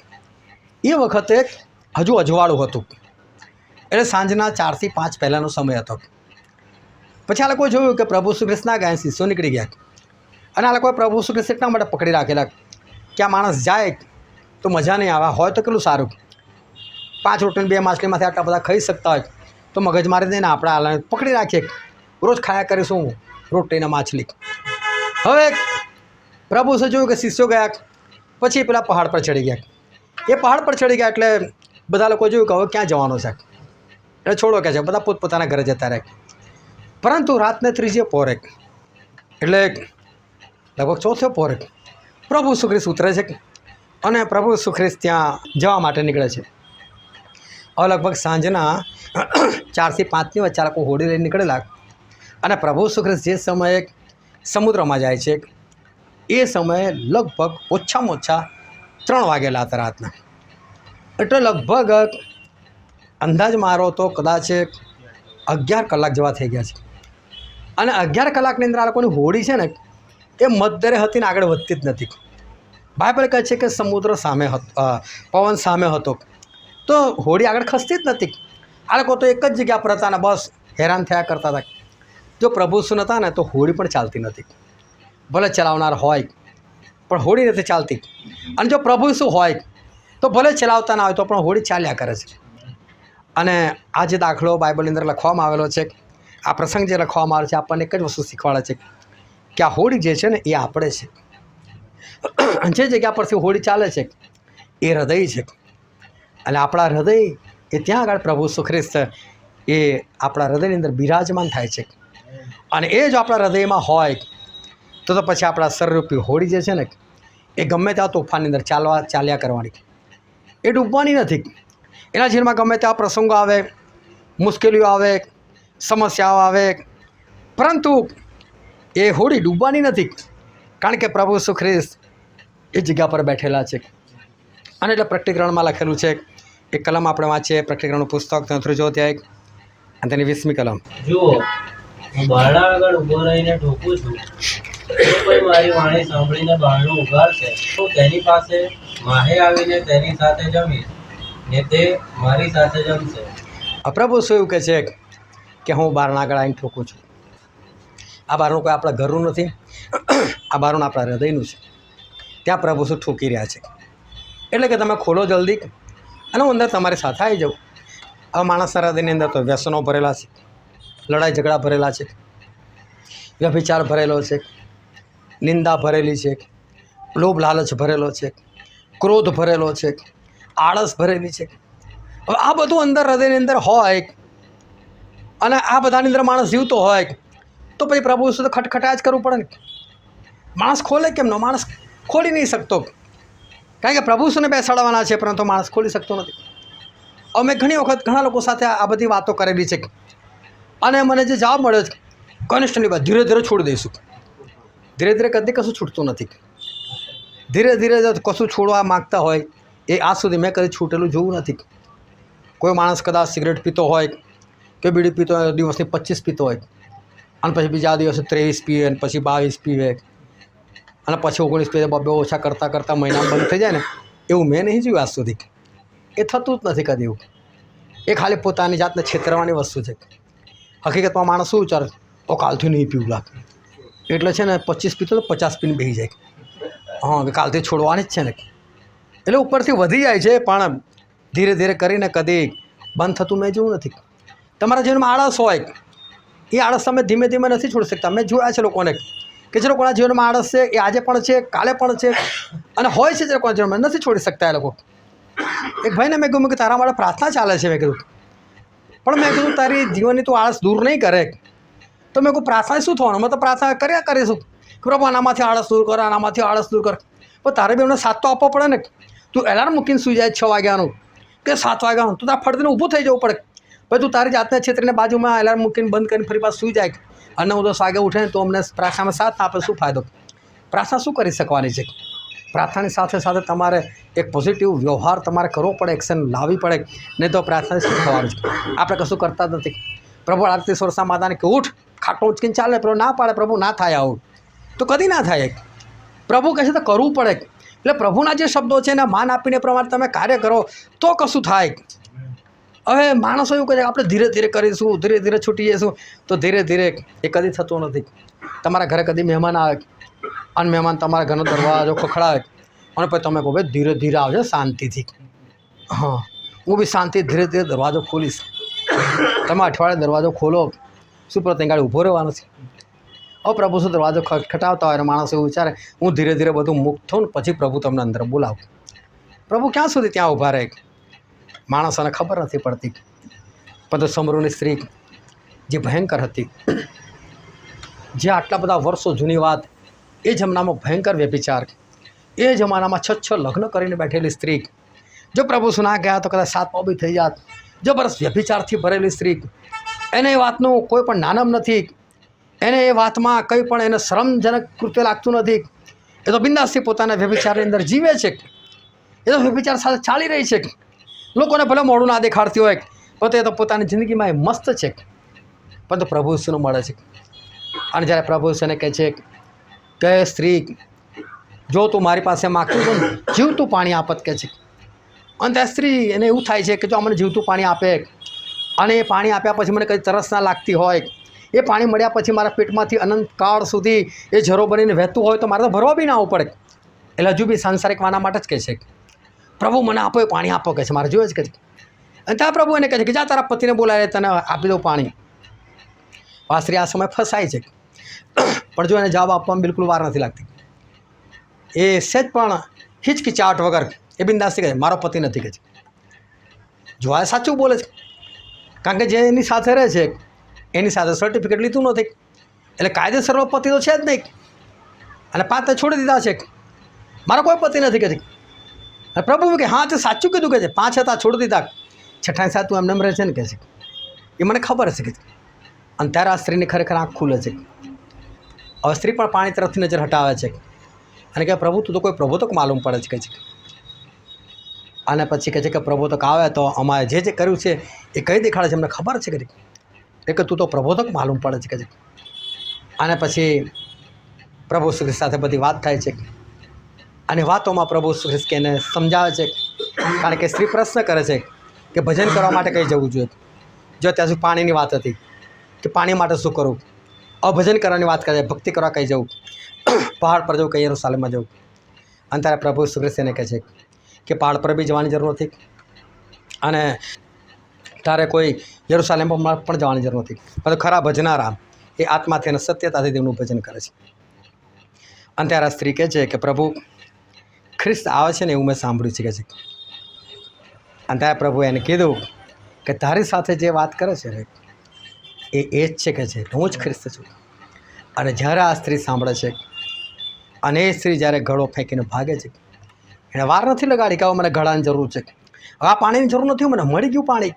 એ વખતે હજુ અજવાળું હતું, એટલે સાંજના 4 થી 5 પહેલાંનો સમય હતો. પછી આ લોકોએ જોયું કે પ્રભુ ઈસુ ખ્રિસ્ત ના ગયા, શિષ્યો નીકળી ગયા. અને આ લોકોએ પ્રભુ ઈસુ ખ્રિસ્ત એટલા માટે પકડી રાખેલા કે આ માણસ જાય તો મજા નહીં આવે, હોય તો કેટલું સારું, 5 રોટી 2 માછલીમાંથી આટલા બધા ખાઈ શકતા હોય તો મગજ મારી દઈને આપણે હાલ પકડી રાખીએ, રોજ ખાયા કરીશું રોટી ને માછલી. હવે પ્રભુ ઈસુએ જોયું કે શિષ્યો ગયા, પછી પેલા પહાડ પર ચડી ગયા. એ પહાડ પર ચડી ગયા એટલે બધા લોકો જોયું કે હવે ક્યાં જવાનું છે, એટલે છોડો કે છે, બધા પોતપોતાના ઘરે જતા રહે. પરંતુ રાતને 3 પહોરે એટલે લગભગ 4 પહોરે પ્રભુ ઈસુ ખ્રિસ્ત ઉતરે છે અને પ્રભુ ઈસુ ખ્રિસ્ત ત્યાં જવા માટે નીકળે છે. હવે લગભગ સાંજના 4 થી 5ની વચ્ચે લોકો હોડી લઈને નીકળેલા અને પ્રભુ ઈસુ ખ્રિસ્ત જે સમયે સમુદ્રમાં જાય છે એ સમયે લગભગ ઓછામાં ઓછા 3 વાગેલા હતા રાતના. એટલે લગભગ અંદાજ મારો તો કદાચ 11 કલાક જેવા થઈ ગયા છે. અને 11 કલાકની અંદર આ લોકોની હોડી છે ને એ મધદરે હતી ને આગળ વધતી જ નથી. બાઇબલ કહે છે કે સમુદ્ર સામે હતો, પવન સામે હતો, તો હોડી આગળ ખસતી જ નથી. આ લોકો તો એક જ જગ્યા પર હતા ને બસ હેરાન થયા કરતા હતા. જો પ્રભુ ઈસુ નહોતા ને તો હોડી પણ ચાલતી નથી. ભલે ચલાવનાર હોય પણ હોડી નથી ચાલતી. અને જો પ્રભુ ઈસુ હોય તો ભલે ચલાવતા ના હોય તો પણ હોડી ચાલ્યા કરે છે. અને આ જે દાખલો બાઇબલની અંદર લખવામાં આવેલો છે, આ પ્રસંગ જે લખવામાં આવે છે, આપણને એક જ વસ્તુ શીખવાડે છે કે આ હોડી જે છે ને એ આપણે છે. જે જગ્યા પરથી હોડી ચાલે છે એ હૃદય છે. અને આપણા હૃદય એ ત્યાં આગળ પ્રભુ ઈસુ ખ્રિસ્ત એ આપણા હૃદયની અંદર બિરાજમાન થાય છે. અને એ જો આપણા હૃદયમાં હોય તો પછી આપણા શરીરરૂપી હોડી જે છે ને એ ગમે ત્યાં તોફાનની અંદર ચાલ્યા કરવાની, એ ડૂબવાની નથી. એના જીવનમાં ગમે ત્યાં પ્રસંગો આવે, મુશ્કેલીઓ આવે, સમસ્યાઓ આવે, પરંતુ એ હોડી ડૂબવાની નથી. કારણ કે પ્રભુ ઈસુ ખ્રિસ્ત એ જગ્યા પર બેઠેલા છે. અને એટલે પ્રકટીકરણમાં લખેલું છે, એક કલમ આપણે વાંચીએ, પ્રકટીકરણનું પુસ્તક 3 અધ્યાય અને તેની 20મી કલમ. જુઓ, હું બારણા આગળ ઊભો રહીને ઠોકું છું. જો કોઈ મારી વાણી સાંભળીને બારણું ઉઘાડશે તો તેની પાસે માહે આવીને તેની સાથે જમીશ ને તે મારી સાથે જમશે. પ્રભુ ઈસુ એવું કહે છે કે હું બારણા આગળ આવીને ઠોકું છું. આ બારણું કોઈ આપણા ઘરનું નથી, આ બારણું આપણા હૃદયનું છે. ત્યાં પ્રભુ ઈસુ ઠોકી રહ્યા છે. એટલે કે તમે ખોલો જલ્દી અને હું અંદર તમારી સાથે આવી જાઉં. હવે માણસના હૃદયની અંદર તો વ્યસનો ભરેલા છે, લડાઈ ઝઘડા ભરેલા છે, વ્યભિચાર ભરેલો છે, નિંદા ભરેલી છે, લોભ લાલચ ભરેલો છે, ક્રોધ ભરેલો છે, આળસ ભરેલી છે. હવે આ બધું અંદર હૃદયની અંદર હોય અને આ બધાની અંદર માણસ જીવતો હોય તો પછી પ્રભુ ઈસુ તો ખટખટાટ કરવું પડે ને. માણસ ખોલે કેમ નો? માણસ ખોલી નહીં શકતો, કારણ કે પ્રભુ ઈસુને બેસાડવાના છે, પરંતુ માણસ ખોલી શકતો નથી. અમે ઘણી વખત ઘણા લોકો સાથે આ બધી વાતો કરેલી છે અને મને જે જવાબ મળ્યો છે, કનિષ્ઠની વાત ધીરે ધીરે છોડી દઈશું. ધીરે ધીરે કદી કશું છૂટતું નથી. ધીરે ધીરે જો કશું છોડવા માગતા હોય એ આજ સુધી મેં કદી છૂટેલું જોવું નથી. કોઈ માણસ કદાચ સિગરેટ પીતો હોય કે બીડી પીતો હોય, દિવસની 25 પીતો હોય અને પછી બીજા દિવસે 23 પીવે અને પછી 22 પીવે અને પછી 19 પીવે, 2 ઓછા કરતાં કરતાં મહિનામાં બંધ થઈ જાય ને, એવું મેં નહીં જોયું આજ સુધી. એ થતું જ નથી કદી એવું. એ ખાલી પોતાની જાતને છેતરવાની વસ્તુ છે. હકીકતમાં માણસ શું વિચારે, કાલથી નહીં પીવું લાગે એટલે છે ને 25 પીતો તો 50 પીને બેસી જાય. હા, કાલથી છોડવાની જ છે ને. એટલે ઉપરથી વધી જાય છે, પણ ધીરે ધીરે કરીને કદી બંધ થતું મેં જોયું નથી. તમારા જીવનમાં આળસ હોય, એ આળસ તમે ધીમે ધીમે નથી છોડી શકતા. મેં જોયા છે લોકોને કે જે લોકોના જીવનમાં આળસ છે એ આજે પણ છે, કાલે પણ છે, અને હોય છે જે લોકોના જીવનમાં નથી છોડી શકતા એ લોકો. એક ભાઈને મેં કહ્યું કે તારા માટે પ્રાર્થના ચાલે છે. મેં કીધું પણ મેં કીધું તારી જીવનની તું આળસ દૂર નહીં કરે. તો મેં કહું પ્રાર્થના શું થવાનું? અમે તો પ્રાર્થના કર્યા કરીશું કે પ્રભુ આનામાંથી આળસ દૂર કર, આનામાંથી આળસ દૂર કર. પણ તારે બી એમને સાથ તો આપવો પડે ને. તું એલાર્મ મૂકીને સૂઈ જાય 6 વાગ્યાનું કે 7 વાગ્યાનું, તું તાર ફરતીને ઊભું થઈ જવું પડે. ભાઈ તું તારી જાતને છેતરીને બાજુમાં એલાર્મ મૂકીને બંધ કરીને ફરી પાછું સૂઈ જાય અને 9-10 વાગે ઉઠે ને તો અમને પ્રાર્થનામાં સાથ આપે, શું ફાયદો? પ્રાર્થના શું કરી શકવાની છે? પ્રાર્થનાની સાથે સાથે તમારે એક પોઝિટિવ વ્યવહાર તમારે કરવો પડે, એક્શન લાવવી પડે, નહીં તો પ્રાર્થના શું થવાનું છે? આપણે કશું કરતા જ નથી. પ્રભુ 38 વર્ષના માતાને કે ઉઠ, ખાટો ઉચકીને ચાલે, પ્રભુ ના પાડે, પ્રભુ ના થાય આવું, તો કદી ના થાય. પ્રભુ કહે છે તો કરવું પડે. એટલે પ્રભુના જે શબ્દો છે એના માન આપીને પ્રમાણે તમે કાર્ય કરો તો કશું થાય. હવે માણસો એવું કહે છે આપણે ધીરે ધીરે કરીશું, ધીરે ધીરે છૂટી જઈશું, તો ધીરે ધીરે એ કદી થતું નથી. તમારા ઘરે કદી મહેમાન આવે અને મહેમાન તમારા ઘરનો દરવાજો ખખડાવે અને પછી તમે કહો ભાઈ ધીરે ધીરે આવજો, શાંતિથી. હા, હું બી શાંતિ ધીરે ધીરે દરવાજો ખોલીશ. તમે અઠવાડિયે દરવાજો ખોલો, શું પર ત્યાં ઊભો રહેવાનો છે? હવે પ્રભુ શું દરવાજો ખટખટાવતા હોય અને માણસ એવું વિચારે હું ધીરે ધીરે બધું મુક્ત થઉં ને પછી પ્રભુ તમને અંદર બોલાવું. પ્રભુ ક્યાં સુધી ત્યાં ઊભા રહે? માણસોને ખબર નથી પડતી. પરંતુ સમરૂની સ્ત્રી જે ભયંકર હતી, જે આટલા બધા વર્ષો જૂની વાત, એ જમાનામાં ભયંકર વ્યભિચાર, એ જમાનામાં 6 લગ્ન કરીને બેઠેલી સ્ત્રી, જો પ્રભુ સુના ગયા તો કદાચ 7 બી થઈ જાત. જબરદસ્ત વ્યભિચારથી ભરેલી સ્ત્રી, એને એ વાતનું કોઈ પણ નાનમ નથી, એને એ વાતમાં કંઈ પણ એને શરમજનક કૃત્ય લાગતું નથી. એ તો બિંદાસથી પોતાના વ્યભિચારની અંદર જીવે છે, એ તો વ્યભિચાર સાથે ચાલી રહી છે. લોકોને ભલે મોડું ના દેખાડતી હોય, પણ એ તો પોતાની જિંદગીમાં એ મસ્ત છે. પરંતુ પ્રભુ ઈસુનું મળે છે. અને જ્યારે પ્રભુ ઈસુને કહે છે કે સ્ત્રી, જો તું મારી પાસે માગતું તો જીવતું પાણી આપત, કહે છે. અને ત્યાં સ્ત્રી એને એવું થાય છે કે જો મને જીવતું પાણી આપે અને એ પાણી આપ્યા પછી મને કંઈ તરસ ના લાગતી હોય, એ પાણી મળ્યા પછી મારા પેટમાંથી અનંતકાળ સુધી એ ઝરો બનીને વહેતું હોય તો મારે તો ભરવા બી ના આવવું પડે. એટલે હજુ બી સાંસારિક વાના માટે જ કહે છે પ્રભુ મને આપો, એ પાણી આપો, કહે છે, મારે જોઈએ જ કહે છે. અને ત્યાં પ્રભુ એને કહે છે કે જા તારા પતિને બોલાવે, તને આપી દઉં પાણી. આ સ્ત્રી આ સમય ફસાય છે, પણ જો એને જવાબ આપવામાં બિલકુલ વાર નથી લાગતી. એ સહેજ પણ હિચકિચાટ વગર એ બિંદાસથી કહે છે મારો પતિ નથી, કહે છે. જો આ સાચું બોલે છે, કારણ કે જે એની સાથે રહે છે એની સાથે સર્ટિફિકેટ લીધું નથી, એટલે કાયદેસરનો પતિ તો છે જ નહીં. અને 5 છોડી દીધા છે, મારો કોઈ પતિ નથી, કહે છે. અને પ્રભુ કે હા તે સાચું કીધું, કહે છે. 5 હતા છોડી દીધા, 6ઠા સાથે તું એમને રહે છે ને, કહે છે. એ મને ખબર હશે, કહે છે. અને ત્યારે આ સ્ત્રીની ખરેખર આંખ ખુલે છે. હવે સ્ત્રી પણ પાણી તરફથી નજર હટાવે છે અને કહે પ્રભુ તું તો કોઈ પ્રબોધક માલુમ પડે છે, કહે છે. અને પછી કહે છે કે પ્રબોધક આવે તો અમારે જે કર્યું છે એ કઈ દેખાડે છે, અમને ખબર છે, કે તું તો પ્રબોધક માલુમ પડે છે, કહે છે. અને પછી પ્રભુ શ્રી ખ્રિસ્ત સાથે બધી વાત થાય છે અને વાતોમાં પ્રભુ શ્રી ખ્રિસ્ત એને સમજાવે છે. કારણ કે સ્ત્રી પ્રશ્ન કરે છે કે ભજન કરવા માટે કઈ જવું જોઈએ. જો ત્યાં સુધી પાણીની વાત હતી કે પાણી માટે શું કરવું, ભજન કરવાની વાત કરે, ભક્તિ કરવા કઈ જવું, પહાડ પર જવું, કઈ યરુશલેમમાં જવું. અને ત્યારે પ્રભુ શ્રી ખ્રિસ્ત એને કહે છે કે પહાડ પર બી જવાની જરૂર નથી અને તારે કોઈ યરુશલેમમાં પણ જવાની જરૂર નથી. પરંતુ ખરા ભજનારા એ આત્માથી અને સત્યતાથી તેમનું ભજન કરે છે. અને ત્યારે સ્ત્રી કહે છે કે પ્રભુ ખ્રિસ્ત આવે છે ને એવું મેં સાંભળ્યું છે, કહે છે. અને ત્યારે પ્રભુ એને કીધું કે તારી સાથે જે વાત કરે છે રે એ જ છે, કહે છે, હું જ ખ્રિસ્ત છું. અને જ્યારે આ સ્ત્રી સાંભળે છે અને એ સ્ત્રી જ્યારે ગળો ફેંકીને ભાગે છે, એણે વાર નથી લગાડી કે હવે મને ગળાની જરૂર છે, હવે આ પાણીની જરૂર નથી, મને મળી ગયું પાણી,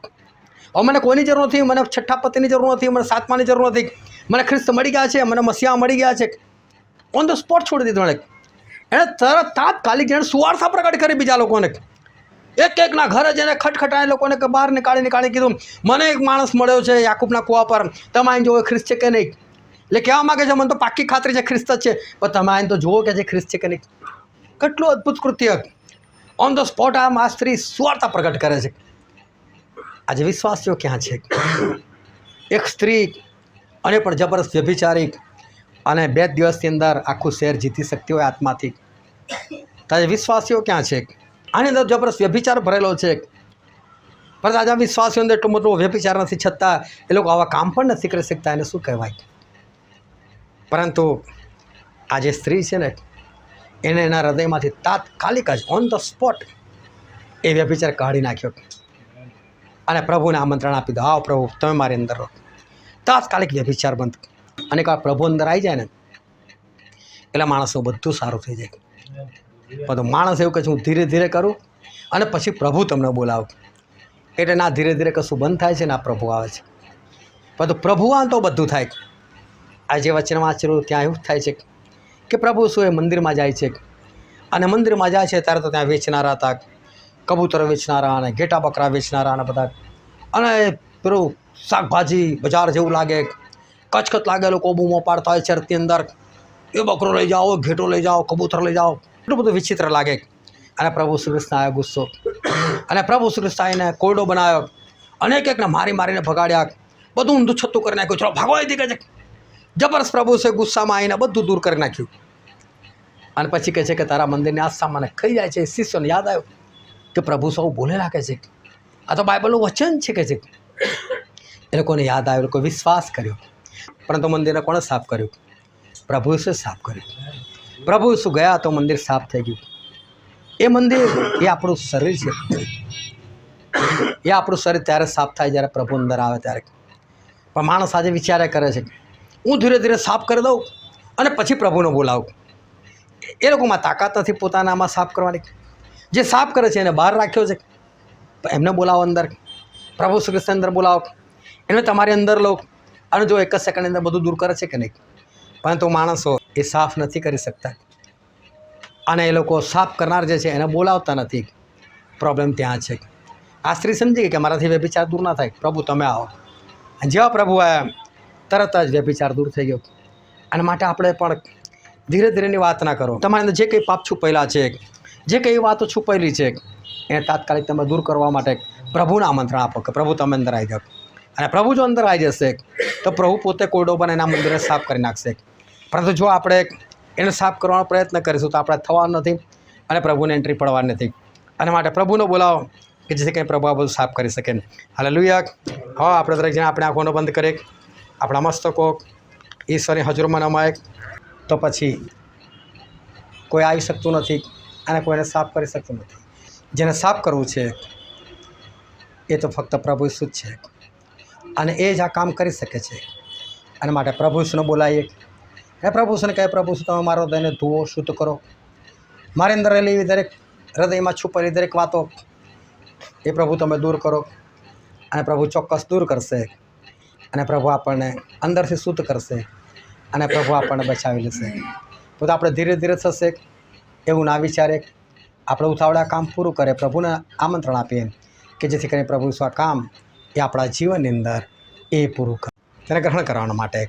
હવે મને કોઈની જરૂર નથી, મને 6ઠા પતિની જરૂર નથી, મને 7માની જરૂર નથી, મને ખ્રિસ્ત મળી ગયા છે, મને મસીહા મળી ગયા છે. ઓન ધ સ્પોટ છોડી દીધું એણે તરત તાત્કાલિક જેણે સુવાર્તા પ્રગટ કરી બીજા લોકોને. એકના ઘરે જેને ખટખટાય લોકોને કે બહાર નીકાળી કીધું મને એક માણસ મળ્યો છે યાકૂબના કૂવા પર, તમે આઈને જોવો ખ્રિસ્ત છે કે નહીં. એટલે કહેવા માગે છે મને તો પાક્કી ખાતરી છે ખ્રિસ્ત જ છે, પણ તમે આઈને તો જુઓ કે જે ખ્રિસ્ત છે કે નહીં. કેટલું અદ્ભુત કૃત્ય! ઓન ધ સ્પોટ આ સ્ત્રી સુવાર્તા પ્રગટ કરે છે. આજે વિશ્વાસીઓ ક્યાં છે? એક સ્ત્રી અને પણ જબરદસ્ત વ્યભિચારી અને 2 દિવસની અંદર આખું શહેર જીતી શકતી હોય આત્માથી. તો આજે વિશ્વાસીઓ ક્યાં છે? આની અંદર જબરદસ્ત વ્યભિચાર ભરેલો છે. પરંતુ આજે વિશ્વાસીઓ અંદર એટલો મોટો વ્યભિચાર નથી છતાં એ લોકો આવા કામ પણ નથી કરી શકતા, એને શું કહેવાય? પરંતુ આ જે સ્ત્રી છે ને, એને એના હૃદયમાંથી તાત્કાલિક જ ઓન ધ સ્પોટ એ વ્યભિચાર કાઢી નાખ્યો અને પ્રભુને આમંત્રણ આપી દો, આવો પ્રભુ તમે મારી અંદર રહો. તાત્કાલિક વ્યભિચાર બંધ. અને કાળ પ્રભુ અંદર આવી જાય ને એટલે માણસનું બધું સારું થઈ જાય. બધું માણસ એવું કહે છે હું ધીરે ધીરે કરું અને પછી પ્રભુ તમને બોલાવું, એટલે ના ધીરે ધીરે કશું બંધ થાય છે ના પ્રભુ આવે છે. બધું પ્રભુ આવે તો બધું થાય. આ જે વચન વાંચેલું ત્યાં એવું થાય છે કે પ્રભુ શું એ મંદિરમાં જાય છે અને મંદિરમાં જાય છે ત્યારે તો ત્યાં વેચનારા હતા, કબૂતર વેચનારા અને ઘેટા બકરા વેચનારા અને બધા, અને પેલું શાકભાજી બજાર જેવું લાગે, કચકચ લાગે, લોકો બૂમો પાડતા હોય ચરતી અંદર, એ બકરો લઈ જાઓ, ઘેટો લઈ જાઓ, કબૂતર લઈ જાઓ, એટલું બધું વિચિત્ર લાગે. અને પ્રભુ શ્રી કૃષ્ણ આવ્યો ગુસ્સો, અને પ્રભુ શ્રી કૃષ્ણ આવીને કોયડો બનાવ્યો, અનેક એકને મારી મારીને ભગાડ્યા, બધું ઊંધું છતું કરી નાખ્યું. ચલો ભાગો અહીંથી, કહે છે. જબરદસ્ત પ્રભુ છે ગુસ્સામાં આવીને બધું દૂર કરી નાખ્યું. અને પછી કહે છે કે તારા મંદિરની આસ્થા મને ખાઈ જાય છે. શિષ્યોને યાદ આવ્યું કે પ્રભુ સૌ બોલે રાખે છે, આ તો બાઇબલનું વચન છે કે છે. એ લોકોને યાદ આવ્યું, લોકો વિશ્વાસ કર્યો. પરંતુ મંદિરને કોણે સાફ કર્યું? પ્રભુ ઈસુએ સાફ કર્યું. પ્રભુ ઈસુ ગયા તો મંદિર સાફ થઈ ગયું. એ મંદિર એ આપણું શરીર છે. એ આપણું શરીર ત્યારે સાફ થાય જ્યારે પ્રભુ અંદર આવે ત્યારે. પણ માણસ આજે વિચારે કરે છે હું ધીરે ધીરે સાફ કરી દઉં અને પછી પ્રભુને બોલાવું. એ લોકોમાં તાકાત નથી પોતાનામાં સાફ કરવાની. જે સાફ કરે છે એને બહાર રાખ્યો છે, એમને બોલાવો અંદર. પ્રભુ શ્રી કૃષ્ણ અંદર બોલાવો, એને તમારી અંદર લો, અને જો એક જ સેકન્ડની અંદર બધું દૂર કરે છે કે નહીં. પરંતુ માણસો એ સાફ નથી કરી શકતા, અને એ લોકો સાફ કરનાર જે છે એને બોલાવતા નથી. પ્રોબ્લેમ ત્યાં છે. આ સ્ત્રી સમજી ગઈ કે મારાથી વ્યભિચાર દૂર ના થાય, પ્રભુ તમે આવો. અને જેવા પ્રભુ આવ્યા તરત જ વ્યભિચાર દૂર થઈ ગયો. અને માટે આપણે પણ ધીરે ધીરેની વાત ના કરો. તમારી અંદર જે કંઈ પાપ છુપાયેલા છે, જે કંઈ વાતો છુપાયેલી છે, એને તાત્કાલિક તમે દૂર કરવા માટે પ્રભુને આમંત્રણ આપો કે પ્રભુ તમે અંદર આવી જાઓ. અને પ્રભુ જો અંદર આવી જશે તો પ્રભુ પોતે કોયડો બને એના મંદિરને સાફ કરી નાખશે. પરંતુ જો આપણે એને સાફ કરવાનો પ્રયત્ન કરીશું તો આપણે થવાનું નથી અને પ્રભુને એન્ટ્રી પડવાની નથી. અને માટે પ્રભુને બોલાવો કે જેથી કંઈ પ્રભુ આ બધું સાફ કરી શકે. હાલેલુયા. હા, આપણે દરેક જણા આપણે આંખોને બંધ કરીએ, આપણા મસ્તકો ઈશ્વરની હજુરમાં નમાય, તો પછી કોઈ આવી શકતું નથી અને કોઈને સાફ કરી શકતું નથી. જેને સાફ કરવું છે એ તો ફક્ત પ્રભુ ઈસુ જ છે, અને એ જ આ કામ કરી શકે છે. અને માટે પ્રભુ ઈસુને બોલાવીએ અને પ્રભુ ઈસુને કહે પ્રભુ ઈસુ તમે મારો હૃદયને ધુઓ, શુદ્ધ કરો. મારી અંદર રહેલી એવી દરેક હૃદયમાં છુપાયેલી દરેક વાતો એ પ્રભુ તમે દૂર કરો. અને પ્રભુ ચોક્કસ દૂર કરશે, અને પ્રભુ આપણને અંદરથી શુદ્ધ કરશે, અને પ્રભુ આપણને બચાવી લેશે. તો આપણે ધીરે ધીરે થશે એવું ના વિચારે, આપણે ઉતાવળા કામ પૂરું કરે, પ્રભુને આમંત્રણ આપીએ કે જેથી કરીને પ્રભુ આ કામ એ આપણા જીવનની અંદર એ પૂરું કરે. તેને ગ્રહણ કરવાના માટે,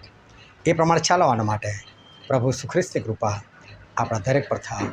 એ પ્રમાણે ચાલવાના માટે પ્રભુ ઈસુ ખ્રિસ્તની કૃપા આપણા દરેક પર થાય.